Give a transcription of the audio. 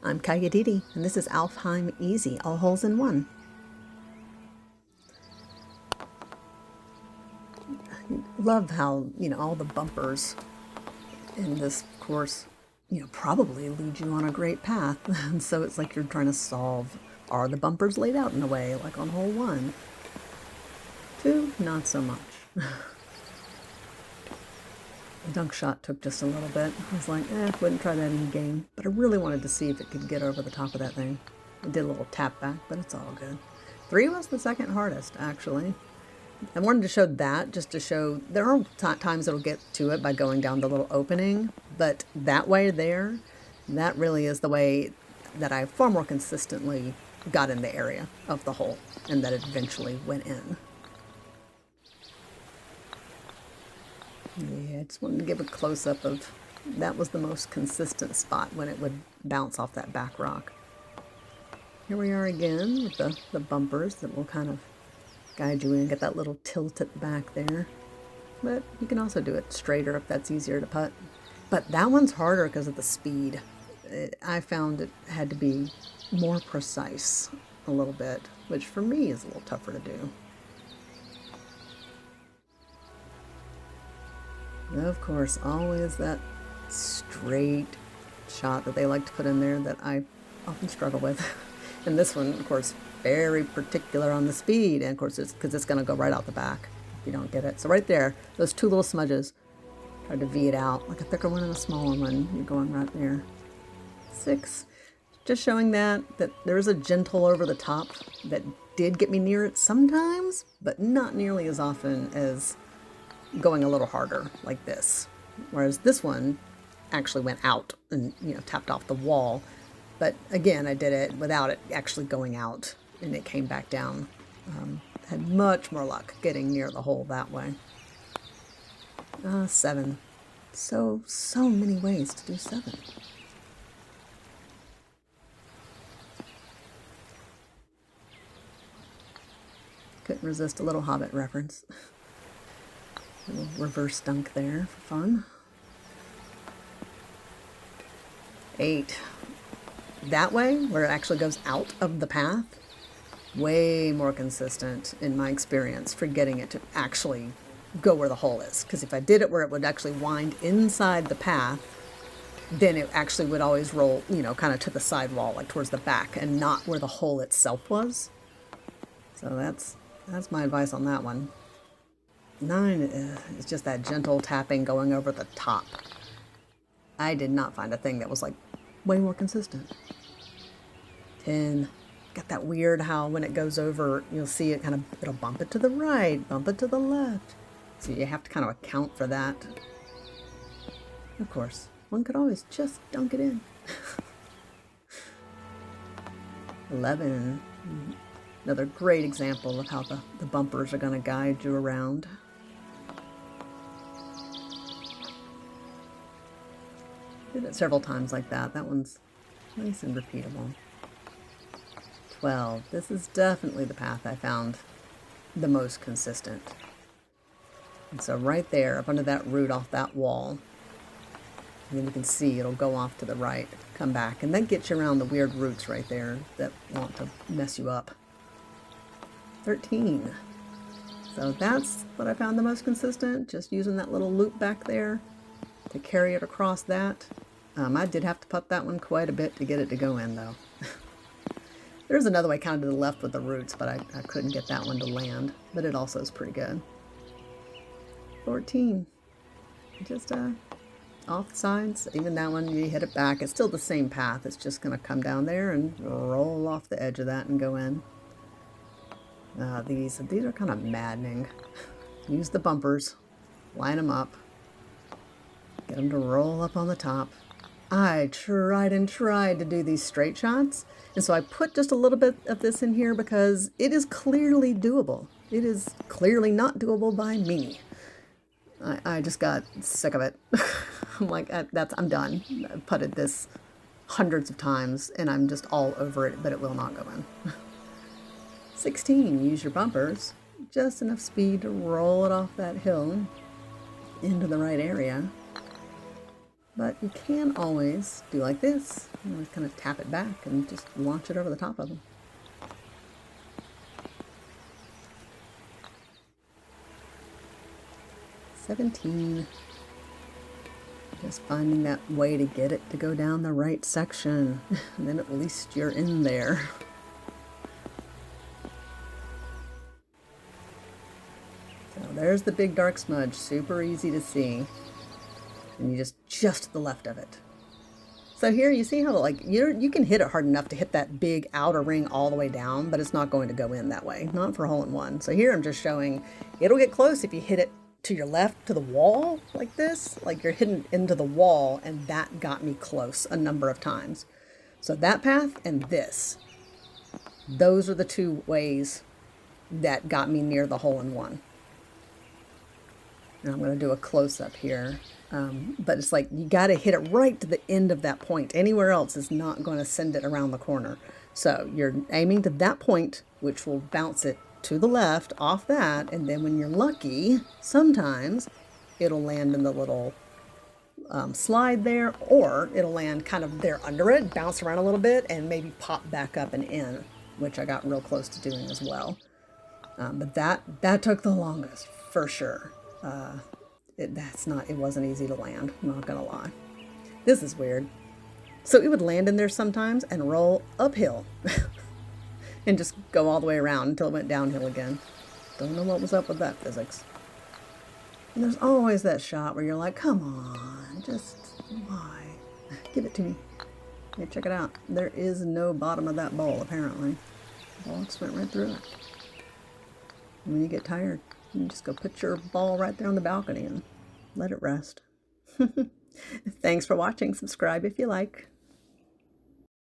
I'm Kayaditi, and this is Alfheim Easy, all holes in one. Love how, all the bumpers in this course, probably lead you on a great path. And so it's like you're trying to solve, are the bumpers laid out in a way, like on hole 1? 2, not so much. The dunk shot took just a little bit. I was like, wouldn't try that in game. But I really wanted to see if it could get over the top of that thing. I did a little tap back, but it's all good. 3 was the second hardest, actually. I wanted to show that just to show there are times it'll get to it by going down the little opening, but that way there, that really is the way that I far more consistently got in the area of the hole and that it eventually went in. Yeah, I just wanted to give a close-up of that was the most consistent spot when it would bounce off that back rock. Here we are again with the bumpers that will kind of guide you in, get that little tilt at the back there. But you can also do it straighter if that's easier to putt. But that one's harder because of the speed. I found it had to be more precise a little bit, which for me is a little tougher to do. Of course, always that straight shot that they like to put in there that I often struggle with. And this one, of course, very particular on the speed. And of course, it's because it's going to go right out the back if you don't get it. So right there, those 2 little smudges, tried to V it out. Like a thicker one and a smaller one. You're going right there. 6. Just showing that there is a gentle over the top that did get me near it sometimes, but not nearly as often as going a little harder like this. Whereas this one actually went out and, tapped off the wall. But again, I did it without it actually going out and it came back down. Had much more luck getting near the hole that way. 7. So many ways to do 7. Couldn't resist a little Hobbit reference. A little reverse dunk there for fun. 8. That way, where it actually goes out of the path, way more consistent in my experience for getting it to actually go where the hole is. Because if I did it where it would actually wind inside the path, then it actually would always roll, kind of to the sidewall, like towards the back, and not where the hole itself was. So that's my advice on that one. 9 is just that gentle tapping going over the top. I did not find a thing that was like way more consistent. 10, got that weird how when it goes over, you'll see it it'll bump it to the right, bump it to the left. So you have to kind of account for that. Of course, one could always just dunk it in. 11, another great example of how the bumpers are going to guide you around. Did it several times like that. That one's nice and repeatable. 12. This is definitely the path I found the most consistent. And so right there, up under that root off that wall, and then you can see it'll go off to the right, come back, and then get you around the weird roots right there that want to mess you up. 13. So that's what I found the most consistent, just using that little loop back there to carry it across that. I did have to putt that one quite a bit to get it to go in, though. There's another way kind of to the left with the roots, but I couldn't get that one to land. But it also is pretty good. 14. Just off the sides. Even that one, you hit it back. It's still the same path. It's just going to come down there and roll off the edge of that and go in. These are kind of maddening. Use the bumpers. Line them up. Get them to roll up on the top. I tried to do these straight shots, and so I put just a little bit of this in here because it is clearly doable. It is clearly not doable by me. I just got sick of it. I'm like, I'm done. I've putted this hundreds of times, and I'm just all over it, but it will not go in. 16, use your bumpers. Just enough speed to roll it off that hill into the right area. But you can always do like this. You know, kind of tap it back and just launch it over the top of them. $17. Just finding that way to get it to go down the right section. And then at least you're in there. So there's the big dark smudge, super easy to see. And you just to the left of it. So here you see how like you can hit it hard enough to hit that big outer ring all the way down, but it's not going to go in that way, not for hole-in-one. So here I'm just showing it'll get close if you hit it to your left to the wall like this, like you're hitting into the wall, and that got me close a number of times. So that path and this, those are the two ways that got me near the hole-in-one. And I'm going to do a close-up here. But it's like you got to hit it right to the end of that point. Anywhere else is not going to send it around the corner. So you're aiming to that point, which will bounce it to the left off that. And then when you're lucky, sometimes it'll land in the little slide there, or it'll land kind of there under it, bounce around a little bit, and maybe pop back up and in, which I got real close to doing as well. But that took the longest for sure. It wasn't easy to land, I'm not gonna lie. This is weird. So it would land in there sometimes and roll uphill and just go all the way around until it went downhill again. Don't know what was up with that physics. And there's always that shot where you're like, come on, just why? Give it to me. Here, check it out. There is no bottom of that bowl, apparently. The ball just went right through it. And when you get tired, you just go put your ball right there on the balcony and let it rest. Thanks for watching. Subscribe if you like.